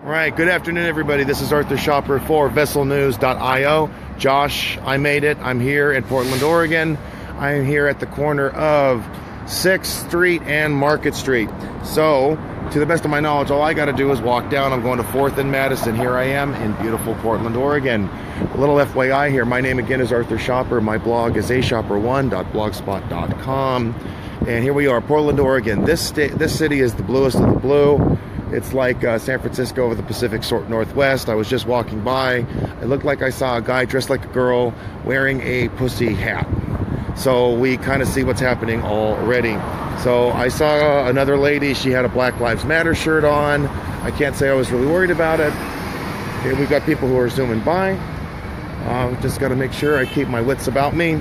All right, good afternoon, everybody. This is Arthur Schaper for VesselNews.io. Josh, I made it. I'm here in Portland, Oregon. I'm here at the corner of 6th Street and Market Street. So, to the best of my knowledge, all I got to do is walk down. I'm going to 4th and Madison. Here I am in beautiful Portland, Oregon. A little FYI here. My name again is Arthur Schaper. My blog is aschaper1.blogspot.com. And here we are, Portland, Oregon. This city is the bluest of the blue. It's like San Francisco over the Pacific Northwest. I was just walking by. It looked like I saw a guy dressed like a girl wearing a pussy hat. So we kind of see what's happening already. So I saw another lady. She had a Black Lives Matter shirt on. I can't say I was really worried about it. Okay, we've got people who are zooming by. Just got to make sure I keep my wits about me.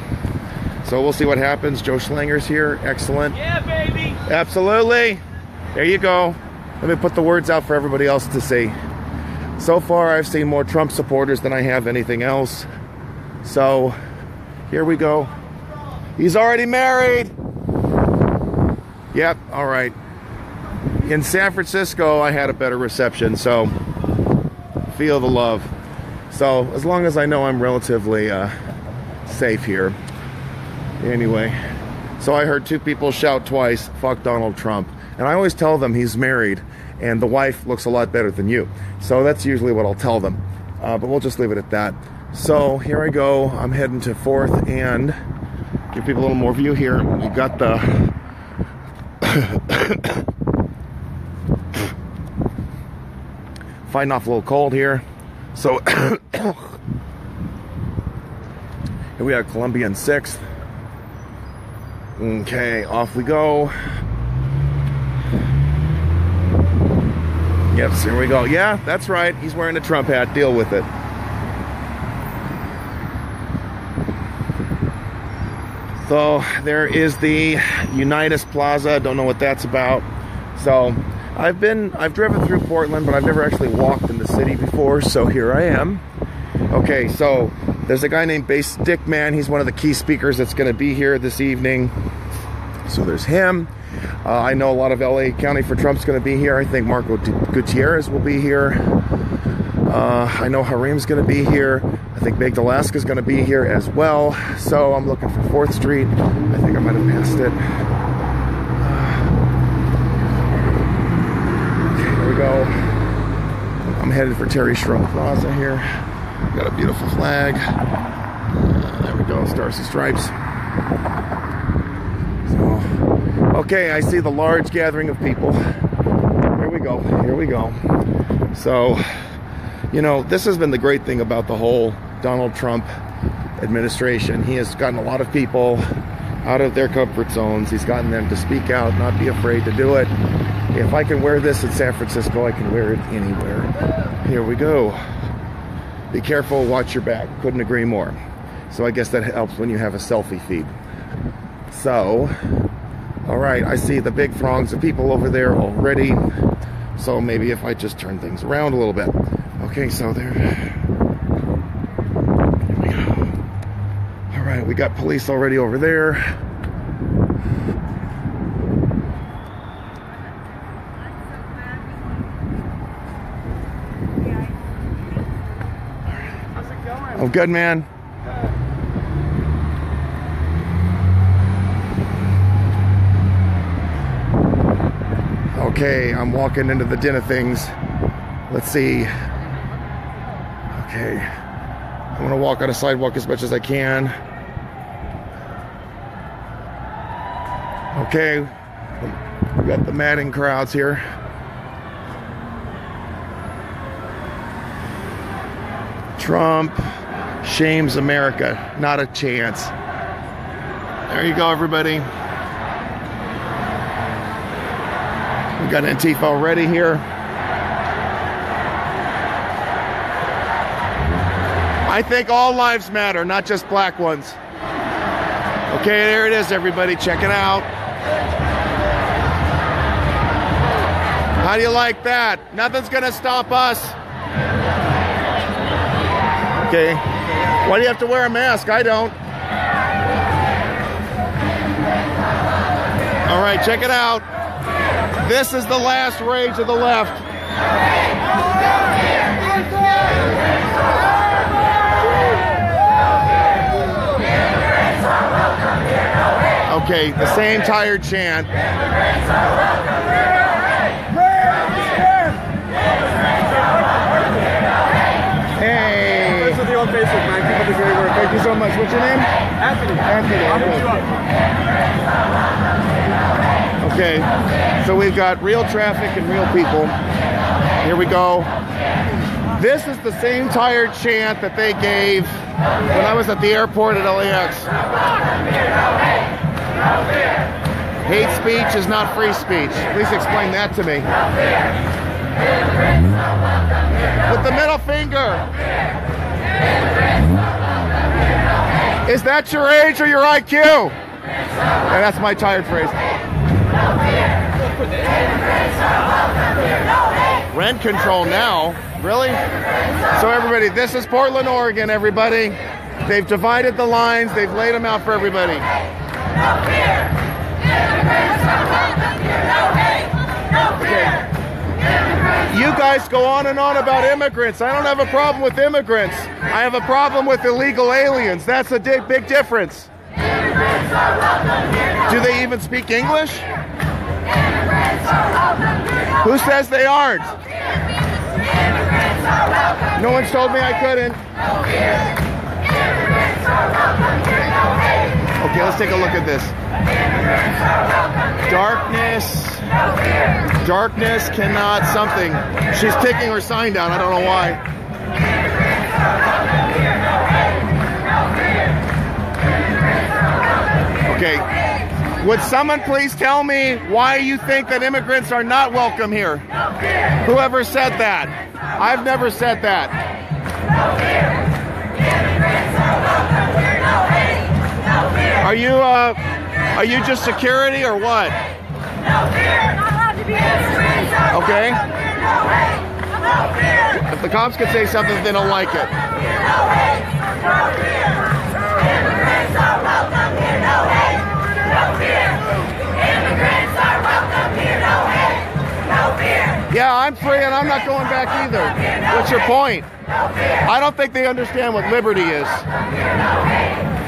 So we'll see what happens. Joe Schlanger's here. Excellent. Yeah, baby. Absolutely. There you go. Let me put the words out for everybody else to see. So far, I've seen more Trump supporters than I have anything else. So, here we go. He's already married. Yep, all right. In San Francisco, I had a better reception, so feel the love. So, as long as I know I'm relatively safe here. Anyway, so I heard two people shout twice, "Fuck Donald Trump." And I always tell them he's married and the wife looks a lot better than you. So that's usually what I'll tell them. But we'll just leave it at that. So here I go. I'm heading to 4th and give people a little more view here. We got the fighting off a little cold here. So here we have Columbia and 6th. Okay, off we go. Yep, so here we go. Yeah, that's right. He's wearing a Trump hat. Deal with it. So there is the Unitas Plaza. Don't know what that's about. So I've driven through Portland, but I've never actually walked in the city before. So here I am. Okay, so there's a guy named Bass Dickman. He's one of the key speakers that's going to be here this evening. So there's him. I know a lot of LA County for Trump's going to be here. I think Marco Gutierrez will be here. I know Harim's going to be here. I think Baked Alaska's going to be here as well. So I'm looking for 4th Street. I think I might have passed it. Okay, here we go. I'm headed for Terry Schrum Plaza here. Got a beautiful flag. There we go, Stars and Stripes. So, okay, I see the large gathering of people. Here we go, here we go. So, you know, this has been the great thing about the whole Donald Trump administration. He has gotten a lot of people out of their comfort zones. He's gotten them to speak out, not be afraid to do it. If I can wear this in San Francisco, I can wear it anywhere. Here we go. Be careful, watch your back. Couldn't agree more. So I guess that helps when you have a selfie feed. So, all right, I see the big throngs of people over there already. So maybe if I just turn things around a little bit. Okay, so there we go. All right, we got police already over there. How's it going? Oh, good, man. Okay, I'm walking into the den of things. Let's see. Okay. I'm gonna walk on a sidewalk as much as I can. Okay. We got the madding crowds here. Trump shames America. Not a chance. There you go, everybody. We got Antifa already here. I think all lives matter, not just black ones. Okay, there it is, everybody. Check it out. How do you like that? Nothing's gonna stop us. Okay. Why do you have to wear a mask? I don't. All right, check it out. This is the last rage of the left. Okay, the same tired chant. Hey. Friends with you on Facebook, man. Keep up the great work. Thank you so much. What's your name? Anthony. Okay, so we've got real traffic and real people. Here we go. This is the same tired chant that they gave when I was at the airport at LAX. Hate speech is not free speech. Please explain that to me. With the middle finger. Is that your age or your IQ? And that's my tired phrase. Rent control now? Really? So everybody, this is Portland, Oregon, everybody. They've divided the lines. They've laid them out for everybody. Okay. You guys go on and on about immigrants. I don't have a problem with immigrants. I have a problem with illegal aliens. That's a big difference. Do they even speak English? Who says they aren't? No one's told me I couldn't. Okay, let's take a look at this. Darkness cannot something. She's taking her sign down. I don't know why. Okay. Would someone please tell me why you think that immigrants are not welcome here? Whoever said that? I've never said that. Are you just security or what? Okay. If the cops could say something, they don't like it. Yeah, I'm free and I'm not going back either. What's your point? I don't think they understand what liberty is.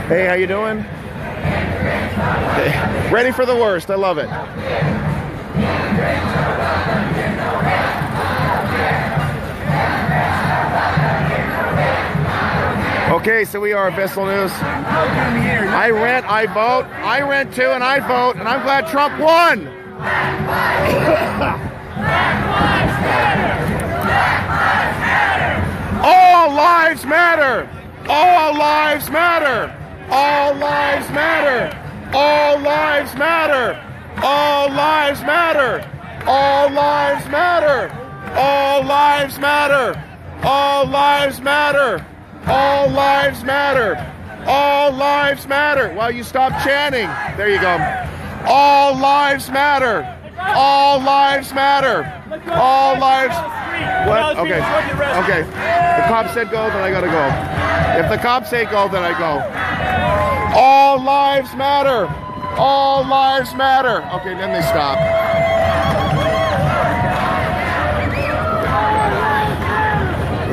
Hey, how you doing? Hey, ready for the worst. I love it. Okay, so we are Bissell News. I rent, I vote. I rent too and I vote, and I'm glad Trump won. All lives matter. All lives matter. All lives matter. All lives matter. All lives matter. All lives matter. All lives matter. All lives matter. All lives matter. All lives matter. Well, you stop chanting. There you go. All lives matter. All lives matter. All lives. What? Okay. Okay. The cops said go, then I gotta go. If the cops say go, then I go. All lives matter. All lives matter. Okay, then they stop.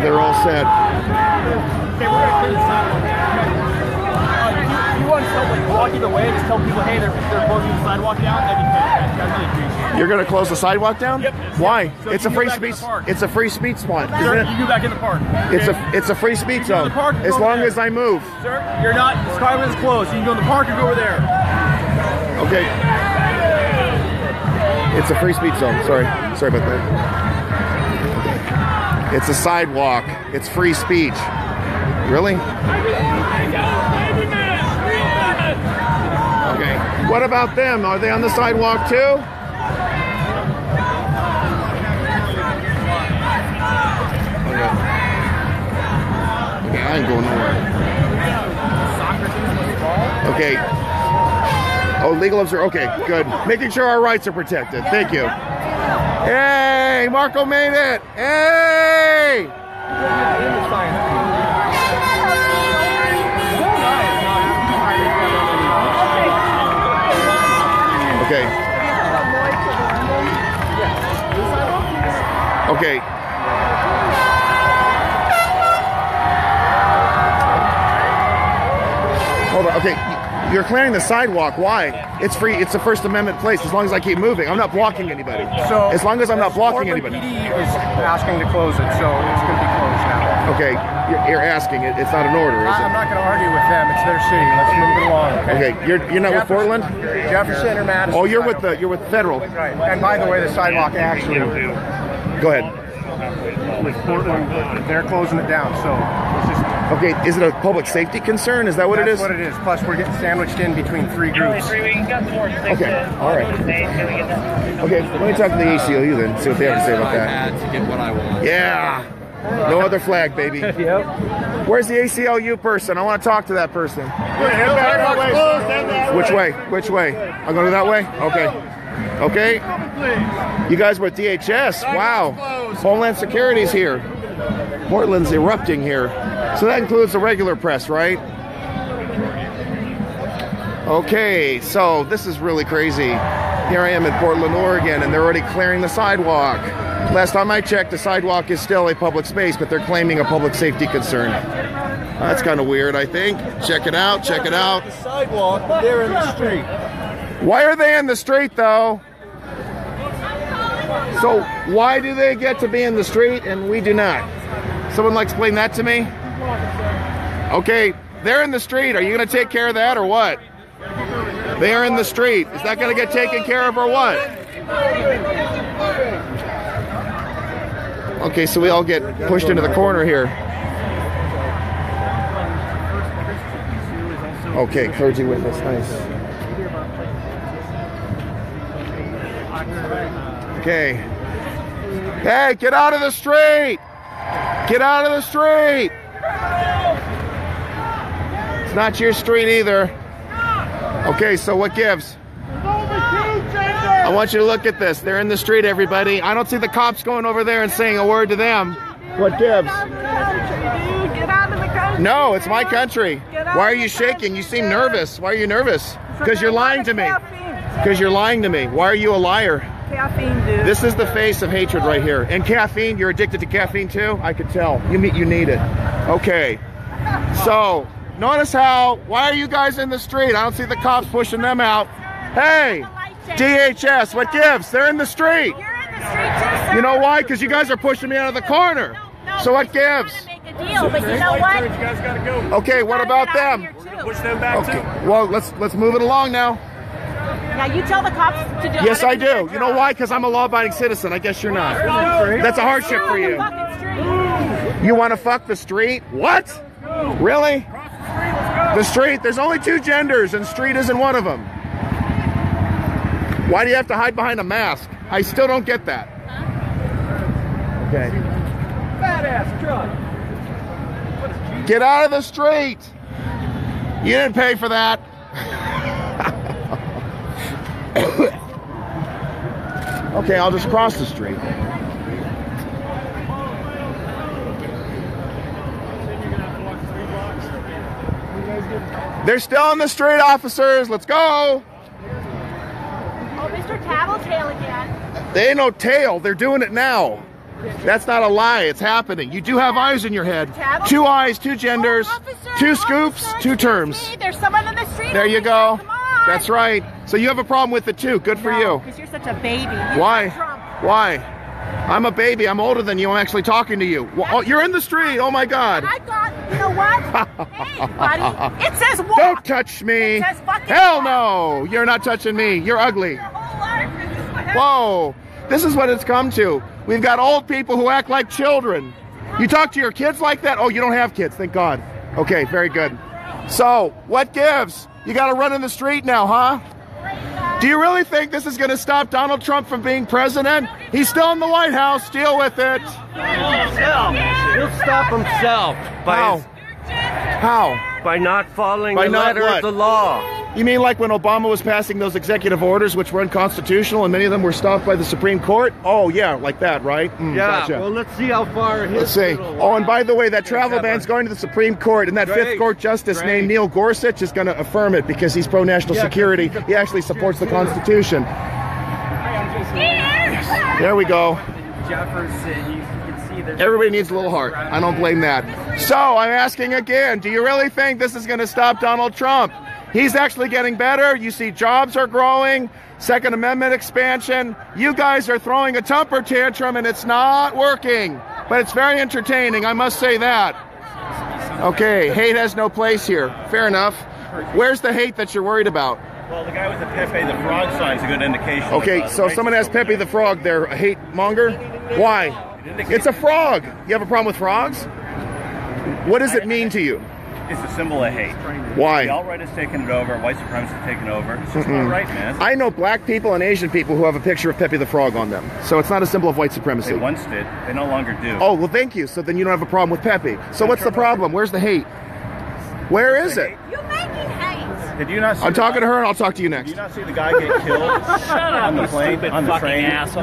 They're all set. Okay, we're gonna clear the sidewalk. You want to walk either way, just tell people, hey, they're closing the sidewalk down, then you can. I really appreciate it. You're going to close the sidewalk down? Yep. Why? So it's a free speech. It's a free speech spot. Sir, you go back in the park. Okay? It's a free speech zone. As long as I move. Sir, you're not. This car is closed. You can go in the park or go over there. Okay. It's a free speech zone. Sorry about that. It's a sidewalk. It's free speech. Really? Okay. What about them? Are they on the sidewalk too? Okay, I ain't going nowhere. Okay. Oh, legal observer. Okay, good. Making sure our rights are protected. Thank you. Hey, Marco made it. Hey! Okay. Okay. Hold on. Okay. You're clearing the sidewalk. Why? It's free. It's a First Amendment place. As long as I keep moving, I'm not blocking anybody. So as long as I'm not blocking Portland anybody. PD is asking to close it, so it's going to be closed now. Okay, you're asking it. It's not an order, is I'm it? not going to argue with them. It's their city. Let's move it along. Okay, you're not with Portland? Jefferson or Madison. Oh, you're with federal. Right. And by the way, the sidewalk actually. Go ahead. With Portland, they're closing it down. So it's just. Okay, is it a public safety concern? Is that what it is? That's what it is. Plus, we're getting sandwiched in between 3 groups. Okay, all right. Okay, let me talk to the ACLU then, see what they have to say about that. To get what I want. Yeah, no other flag, baby. Yep. Where's the ACLU person? I want to talk to that person. Which way? Which way? I'm going to go that way? Okay. Okay. You guys were at DHS. Wow. Homeland Security's here. Portland's erupting here. So that includes the regular press, right? Okay, so this is really crazy. Here I am in Portland, Oregon, and they're already clearing the sidewalk. Last time I checked, the sidewalk is still a public space, but they're claiming a public safety concern. That's kind of weird, I think. Check it out, check it out. The sidewalk, but they're in the street. Why are they in the street, though? So why do they get to be in the street and we do not? Someone like explain that to me? Okay, they're in the street. Are you going to take care of that or what? They are in the street. Is that going to get taken care of or what? Okay, so we all get pushed into the corner here. Okay, clergy witness, nice. Okay. Hey, get out of the street! Get out of the street! It's not your street either. Okay, so what gives? I want you to look at this. They're in the street, everybody. I don't see the cops going over there and saying a word to them. What gives? Get out of the country. No, it's my country. Why are you shaking? You seem nervous. Why are you nervous? Because you're lying to me. Because you're lying to me. Why are you a liar? Caffeine, dude. This is the face of hatred right here. And caffeine, you're addicted to caffeine too? I could tell. You need it. Okay. So, notice how, why are you guys in the street? I don't see the cops pushing them out. Hey, DHS, what gives? They're in the street. You're in the street too, sir. You know why? Because you guys are pushing me out of the corner. No, So what gives? Make a deal, but you know what? Okay, what about them? Push them back Okay, well, let's move it along now. Now you tell the cops to do. Yes, I do. You know why? Because I'm a law-abiding citizen. I guess you're not. That's a hardship for you. You want to fuck the street? What? Really? The street? There's only 2 genders, and street isn't one of them. Why do you have to hide behind a mask? I still don't get that. Okay. Badass truck. Get out of the street. You didn't pay for that. Okay, I'll just cross the street. They're still on the street, officers. Let's go. Oh, Mr. Tattletale again. They ain't no tail. They're doing it now. That's not a lie. It's happening. You do have eyes in your head. 2 eyes, 2 genders, 2 scoops, 2 terms. There's someone on the street. There you go. Come on. That's right. So you have a problem with it too. Good for you. Because you're such a baby. You're Why? not Trump. Why? I'm a baby. I'm older than you. I'm actually talking to you. Well, oh, you're in the street. Oh my God. I got, you know what? Hey, buddy. It says what? Don't touch me. It says fucking Hell what? no. You're not touching me. You're ugly. Your whole life is what happened. Whoa. This is what it's come to. We've got old people who act like children. You talk to your kids like that? Oh, you don't have kids. Thank God. Okay, very good. So, what gives? You got to run in the street now, huh? Do you really think this is going to stop Donald Trump from being president? He's still in the White House. Deal with it. He'll stop himself How? How? by not following By the not letter what? of the law. You mean like when Obama was passing those executive orders, which were unconstitutional, and many of them were stopped by the Supreme Court? Oh, yeah, like that, right? Yeah, Gotcha. well, let's see how far his Let's see. little- Oh, and by the way, that travel ban's going to the Supreme Court, and that Great. 5th Court Justice Great. named Neil Gorsuch is going to affirm it because he's pro-national security. He actually supports the Constitution. There we go. Jefferson, you can see there's Everybody needs a little heart. I don't blame that. So, I'm asking again, do you really think this is going to stop Donald Trump? He's actually getting better. You see jobs are growing, Second Amendment expansion. You guys are throwing a temper tantrum and it's not working. But it's very entertaining, I must say that. Okay, hate has no place here. Fair enough. Where's the hate that you're worried about? Well, the guy with the Pepe the Frog sign's a good indication. Okay, so someone has Pepe the Frog, they're a hate monger? Why? It's a frog. You have a problem with frogs? What does it mean to you? It's a symbol of hate. Why? The alt-right has taken it over. White supremacists have taken over. It's just not right, man. I know black people and Asian people who have a picture of Pepe the Frog on them. So it's not a symbol of white supremacy. They once did. They no longer do. Oh, well, thank you. So then you don't have a problem with Pepe. So what's the problem? Where's the hate? Where is it? You're making hate. Did you not see I'm talking to her and I'll talk to you next. Did you not see the guy get killed on the plane, on the train last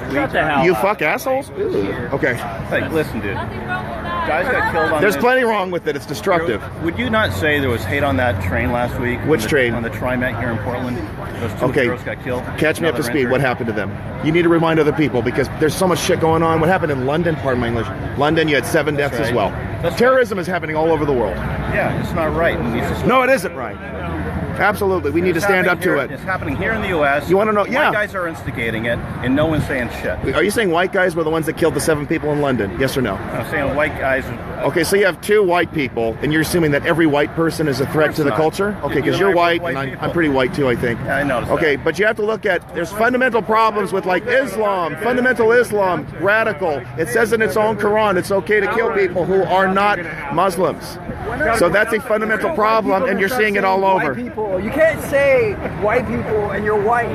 week? Shut the hell You up. fuck assholes? Ooh. Okay. Like, listen, dude. Guys got killed on There's the- plenty wrong with it. It's destructive. Would you not say there was hate on that train last week? Which train? On the TriMet here in Portland. Those two Okay. girls got killed. Catch me up to Another speed. renter. What happened to them? You need to remind other people because there's so much shit going on. What happened in London? Pardon my English. London, you had 7 deaths as right. well. That's Terrorism is happening all over the world. Yeah, it's not right. It needs to stop. No, it isn't right. Absolutely. We need to It's stand up happening to here- it. It's happening here in the U.S. You wanna know- yeah. White guys are instigating it, and no one's saying shit. Are you saying white guys were the ones that killed the 7 people in London? Yes or no? I'm saying white guys. Okay, so you have 2 white people, and you're assuming that every white person is a threat to the not. culture? Okay, You because and you're I are white, both and white I'm people. pretty white too, I think. Yeah, I noticed Okay, that. but you have to look at, there's fundamental problems with like Islam, fundamental Islam, radical. It says in its own Quran it's okay to kill people who are not Muslims. So that's a fundamental problem, and you're seeing it all over. White people. You can't say white people and you're white.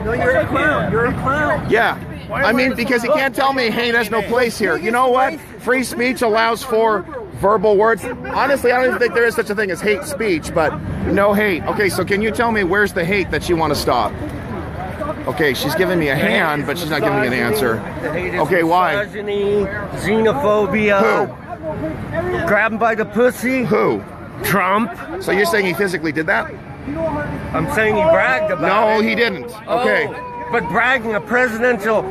No, you're a clown. You're a clown. Yeah. I mean, because you can't tell me hate has no place here. You know what? Free speech allows for verbal words. Honestly, I don't even think there is such a thing as hate speech, but no hate. Okay, so can you tell me where's the hate that you want to stop? Okay, she's giving me a hand, but she's not giving me an answer. Okay, why? Misogyny, xenophobia. Who? Grab him by the pussy. Who? Trump. So you're saying he physically did that? I'm saying he bragged about it. No, he didn't. Okay. Oh, but bragging, a presidential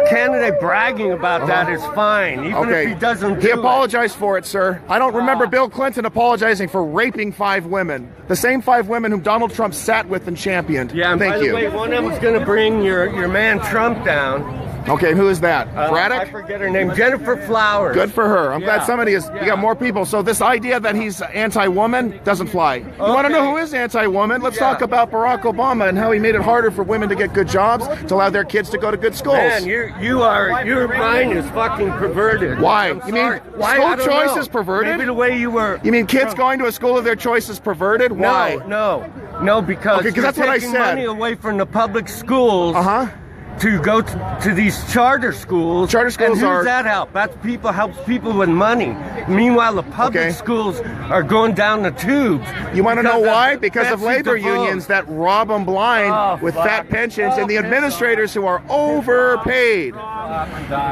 candidate bragging about that is fine, even Okay. if he doesn't He do it. apologized for it, sir. I don't remember Bill Clinton apologizing for raping 5 women. The same 5 women whom Donald Trump sat with and championed. Yeah, and Thank by the you. way, one of them's going to bring your man Trump down. Okay, who is that? I Braddock? forget her name. Jennifer Flowers. Good for her. I'm glad Yeah. somebody is. You got more people. So this idea that he's anti-woman doesn't fly. You want to know who is anti-woman? Let's talk about Barack Obama and how he made it harder for women to get good jobs, to allow their kids to go to good schools. Man, your mind is fucking perverted. Why? I'm You mean sorry. Why? school I don't choice know. is perverted? Maybe the way you were. You mean kids going to a school of their choice is perverted? Why? No, because Okay, 'cause you're that's what I taking said. money away from the public schools. Uh-huh. To go to these charter schools. Charter schools and who are- does that help? That's helps people with money. Meanwhile, the public Okay. schools are going down the tubes. You want to know Because why? of Because of Betsy labor DeVos. unions that rob them blind with fuck. fat pensions and the administrators who are overpaid.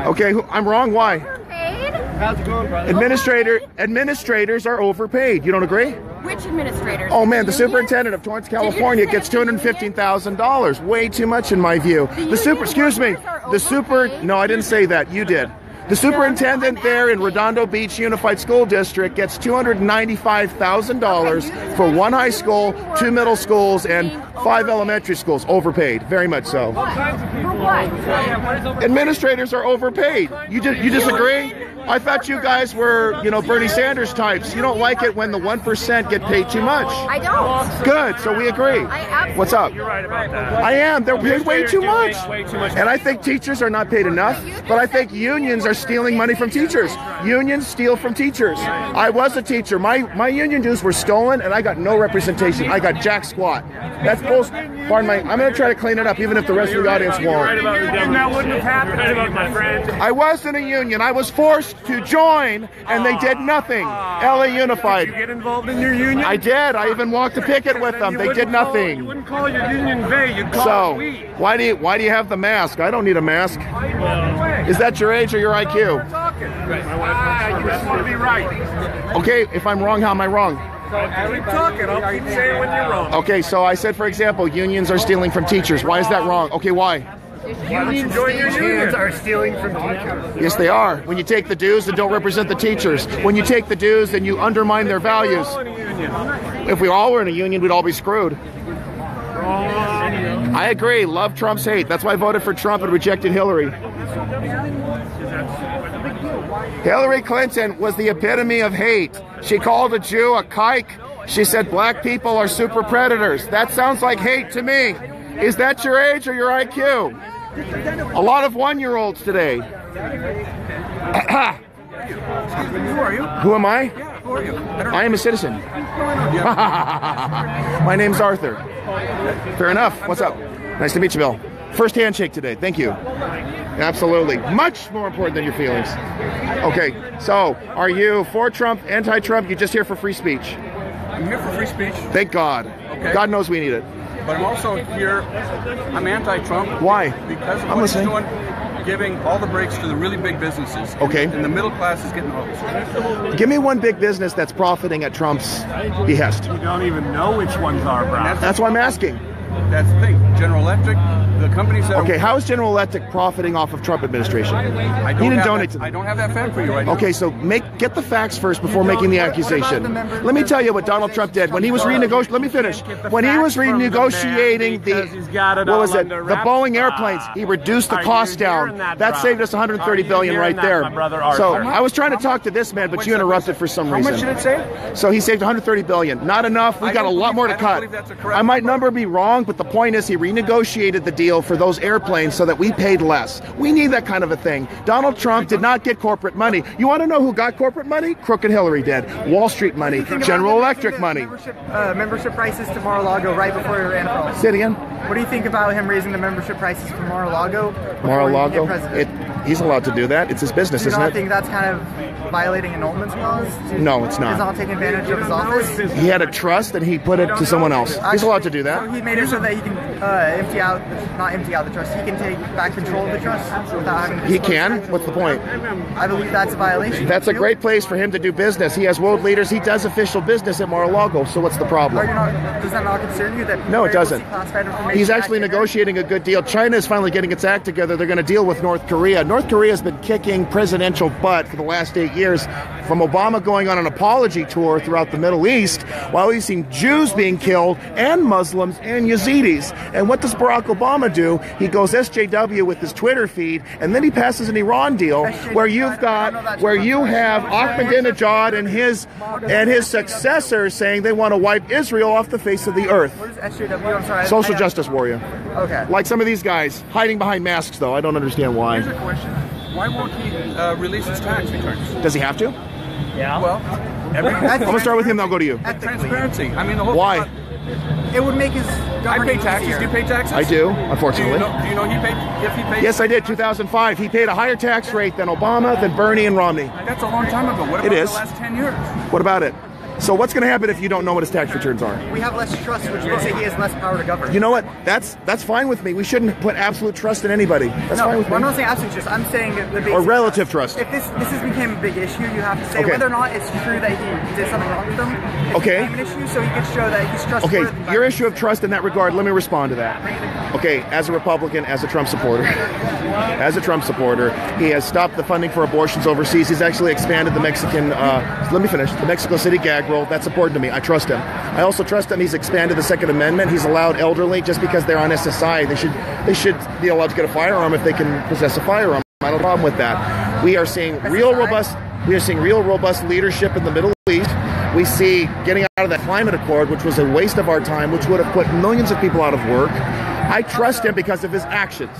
Okay, I'm wrong. Why? Paid? How's it going, brother? Administrators are overpaid. You don't agree? Which administrators? Oh man, the Unions? superintendent of Torrance, California say gets the unions? $215,000. Way too much in my view. Excuse me. No, I didn't say that. You did. The superintendent there in Redondo Beach Unified School District gets $295,000 for 1 high school, 2 middle schools, and 5 elementary schools. Overpaid, very much so. For what? Administrators are overpaid. You disagree? I thought you guys were, Bernie Sanders types. You don't like it when the 1% get paid too much. I don't. Good, so we agree. I absolutely. What's up? You're right about that. I am. They're paid way too much. Way too much. And I think teachers are not paid enough, but I think unions are stealing money from teachers. Unions steal from teachers. I was a teacher. My union dues were stolen, and I got no representation. I got jack squat. That's bullshit. Pardon my. I'm going to try to clean it up, even if the rest of the audience You're right won't. about the And that wouldn't have happened. Right about my friend. I was in a union. I was forced to join, and they did nothing. LA Did you Unified. get involved in your union? I did. I even walked a picket with them. They did You nothing. wouldn't call your union they. You'd call So, it we. why do you have the mask? I don't need a mask. Is that your age or your IQ? You just want to be right. Okay, if I'm wrong, how am I wrong? Keep talking. I'll keep saying when you're wrong. Okay, so I said, for example, unions are stealing from teachers. Why is that wrong? Okay, why? Union stagehands are stealing from teachers. Yes, they are. When you take the dues and don't represent the teachers. When you take the dues and you undermine their values. union. If we all were in a union, we'd all be screwed. I agree. Love Trump's hate. That's why I voted for Trump and rejected Hillary. Hillary Clinton was the epitome of hate. She called a Jew a kike. She said black people are super predators. That sounds like hate to me. Is that your age or your IQ? A lot of one-year-olds today. Who are you? Who am I? Yeah, who are you? I am a citizen. My name's Arthur. Fair enough. What's up? Nice to meet you, Bill. First handshake today. Thank you. Absolutely. Much more important than your feelings. Okay, so are you for Trump, anti-Trump? You're just here for free speech. I'm here for free speech. Thank God. Okay. God knows we need it. But I'm also here, I'm anti-Trump. Why? Because of I'm what he's listening. doing, giving all the breaks to the really big businesses. Okay. And the middle class is getting hosed. Give me one big business that's profiting at Trump's behest. You don't even know which ones are, bro. That's why I'm asking. That's the thing. General Electric, the companies that Okay, how is General Electric profiting off of Trump administration? He didn't donate to them. I don't have that fact for you right now. Okay, so get the facts first before making the accusation. Let me tell you what Donald Trump did when he was renegotiating. Let me finish. When he was renegotiating the Boeing airplanes, he reduced the cost down. That saved us 130 billion right there. So I was trying to talk to this man, but you interrupted for some reason. How much did it say? So he saved 130 billion. Not enough. We got a lot more to cut. I might number be wrong, but the point is he renegotiated the deal for those airplanes so that we paid less. We need that kind of a thing. Donald Trump did not get corporate money. You want to know who got corporate money? Crooked Hillary did. Wall Street money. General Electric money. Membership prices to Mar-a-Lago right before he ran for office. Say it again. What do you think about him raising the membership prices for Mar-a-Lago? Mar-a-Lago? He's allowed to do that. It's his business, Do you isn't not it? think that's kind of violating annulment clause? No, it's not. He's not taking advantage of his office? He had a trust and he put it to someone else. He's allowed to do that. So he made it so that he can not empty out the trust. He can take back control of the trust without having to He disclose can? taxes. What's the point? I believe that's a violation. That's a great place for him to do business. He has world leaders. He does official business at Mar-a-Lago. So what's the problem? Does that not concern you? That No, it you're able to doesn't. see classified information He's actually back in there? negotiating a good deal. China is finally getting its act together. They're going to deal with North Korea. North Korea has been kicking presidential butt for the last 8 years, from Obama going on an apology tour throughout the Middle East, while we've seen Jews being killed and Muslims and Yazidis. And what does Barack Obama do? He goes SJW with his Twitter feed, and then he passes an Iran deal where you have Ahmadinejad and his successors saying they want to wipe Israel off the face of the earth. What is SJW? I'm sorry. Social justice warrior. Okay. Like some of these guys hiding behind masks, though. I don't understand why. Here's a question. Why won't he release his tax returns? Does he have to? Yeah. Well, I'm going to start with him, then I'll go to you. transparency. I mean, the whole Why? It would make his I government pay taxes. easier. Do you pay taxes? I do, Do you unfortunately. know he paid? If he paid? Yes, I did. 2005. He paid a higher tax rate than Obama, than Bernie, and Romney. That's a long time ago. What It about is. the last 10 years? What about it? So what's going to happen if you don't know what his tax returns are? We have less trust, which means that he has less power to govern. You know what? That's fine with me. We shouldn't put absolute trust in anybody. That's fine with I'm me. not saying absolute trust. I'm saying that the basic Or relative trust. If this has become a big issue, you have to say Okay. whether or not it's true that he did something wrong with them. It Okay. became an issue, so he could show that he's trustworthy. Okay, your issue of trust in that regard, let me respond to that. Okay, as a Republican, as a Trump supporter, he has stopped the funding for abortions overseas. He's actually expanded the Mexican, the Mexico City gag rule. That's important to me. I trust him. I also trust him. He's expanded the Second Amendment. He's allowed elderly, just because they're on SSI, they should be allowed to get a firearm if they can possess a firearm. I don't have a problem with that. We are seeing real robust leadership in the Middle East. We see getting out of that climate accord, which was a waste of our time, which would have put millions of people out of work. I trust him because of his actions.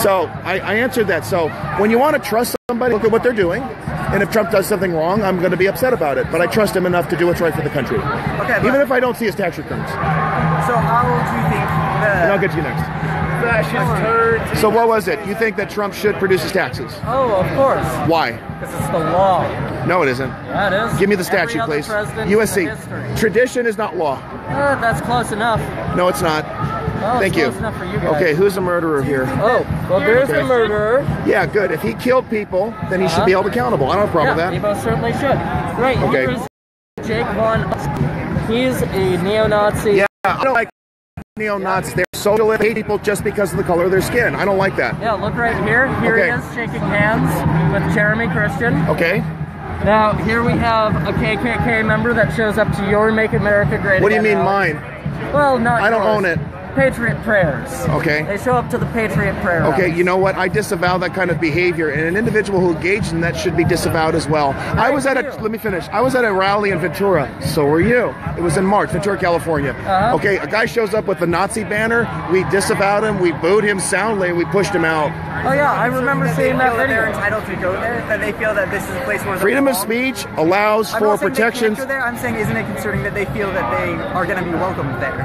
So I answered that. So when you want to trust somebody, look at what they're doing. And if Trump does something wrong, I'm going to be upset about it. But I trust him enough to do what's right for the country. Okay, Even if I don't see his tax returns. So how do you think And I'll get to you next. So what was it? You think that Trump should produce his taxes? Oh, of course. Why? Because it's the law. No, it isn't. Yeah, it is. Give me the statute, Every other please. president USC. in history. Tradition is not law. That's close enough. No, it's not. Well, Thank it's you. close enough for you guys. Okay, who's the murderer here? Oh, well, there's Okay. the murderer. Yeah, good. If he killed people, then he should be held accountable. I don't have a problem Yeah, he with that. most certainly should. Right, Okay. here's Jake Von. He's a neo-Nazi. Yeah, I don't like neo-Nazis. They're socialists, hate people just because of the color of their skin. I don't like that. Yeah, look right here. Here Okay. he is shaking hands with Jeremy Christian. Okay. Now, here we have a KKK member that shows up to your Make America Great Again. What do you mean rally. mine? Well, not I don't yours. own it. Patriot prayers. Okay. They show up to the Patriot prayer Okay, rallies. you know what? I disavow that kind of behavior, and an individual who engaged in that should be disavowed as well. I was at a, let me finish. I was at a rally in Ventura. So were you. It was in March, Ventura, California. Okay, a guy shows up with the Nazi banner. We disavowed him. We booed him soundly. And we pushed him out. Oh yeah, I remember seeing that video. They're entitled to go there. That they feel that this is a place where Freedom of speech allows I'm for not saying they can't protections. go there. I'm saying, isn't it concerning that they feel that they are going to be welcomed there?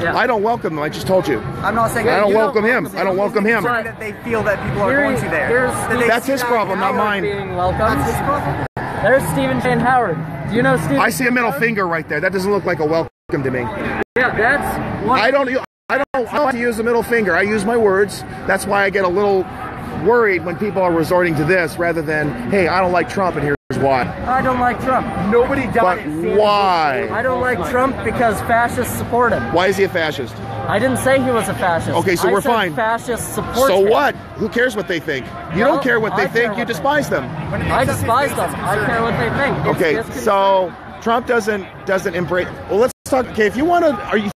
Yeah. I don't welcome them. I just told you. I'm not saying I don't you welcome him. I don't welcome him. concerning that they feel that people are going to there. That they That's see his that problem, not power mine. Being welcomed. That's his problem. There's Stephen Shane Howard. Do you know Stephen? I see a middle Howard? finger right there. That doesn't look like a welcome to me. Yeah, that's one. I don't like to use the middle finger. I use my words. That's why I get a little worried when people are resorting to this rather than, hey, I don't like Trump and here's why. I don't like Trump. Nobody But why? I don't like Trump because fascists support him. Why is he a fascist? I didn't say he was a fascist. Okay, so I we're said fine. Fascists support So him. what? Who cares what they think? You Well, don't care what they I care think. what You they despise them. I despise them. I care what they think. It's Okay, disconcerting. so Trump doesn't embrace. Well, let's talk. Okay, if you want to, are you